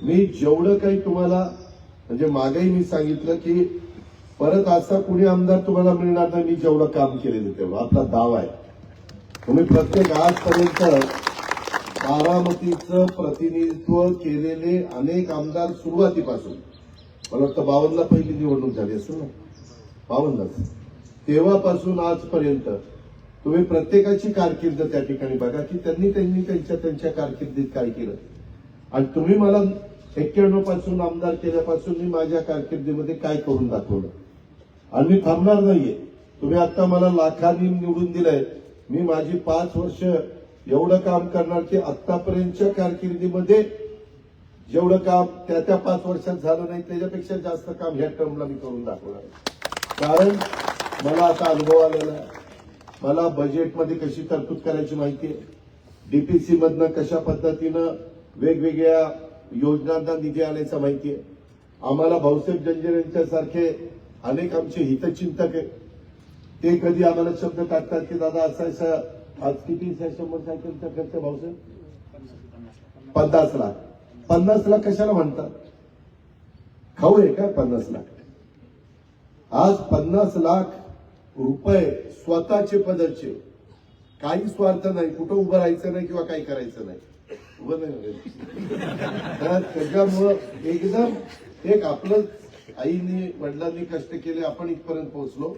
मी जेवढं काही तुम्हाला म्हणजे मागेही मी सांगितलं की परत असा कुणी आमदार तुम्हाला मिळणार नाही मी जेवढं काम केलेलं तेवढं आपला दावा आहे. तुम्ही प्रत्येक आजपर्यंत बारामतीचं प्रतिनिधित्व केलेले अनेक आमदार सुरुवातीपासून मला वाटतं 52ला पहिली निवडणूक झाली असेल ना 52लाच तेव्हापासून आजपर्यंत तुम्ही प्रत्येकाची कारकीर्द त्या ठिकाणी बघा की त्यांनी त्यांच्या कारकिर्दीत काय केलं आणि तुम्ही मला 91 पासून आमदार केल्यापासून मी माझ्या कारकिर्दीमध्ये काय करून दाखवलं आणि मी थांबणार नाहीये. तुम्ही आता मला लाखांनी निवडून दिलंय मी माझी 5 वर्ष एवढं काम करणार की आतापर्यंतच्या कारकिर्दीमध्ये जेवढं काम त्या 5 वर्षात झालं नाही त्याच्यापेक्षा जास्त काम ह्या टर्मला मी करून दाखवणार. कारण मला आता अनुभव आलेला आहे. मला बजेटमध्ये कशी तरतूद करायची माहिती आहे. डीपीसी मधनं कशा पद्धतीनं वेगवेगळ्या योजनांना निधी आणायचा माहिती आहे. आम्हाला भाऊसाहेब जंजीर यांच्यासारखे अनेक आमचे हितचिंतक आहेत. ते कधी आम्हाला शब्द टाकतात की दादा असा आज किती 100 सायकलचा खर्च भाऊसाहेब 50 लाख 50 लाख कशाला म्हणतात खाऊ आहे का 50 लाख. आज 50 लाख रुपये स्वतःचे पदरचे काही स्वार्थ नाही कुठं उभं राहायचं नाही किंवा काही करायचं नाही उभं नाही तर त्याच्यामुळं एकदम एक आपलं आईने वडिलांनी कष्ट केले आपण इथपर्यंत पोहोचलो.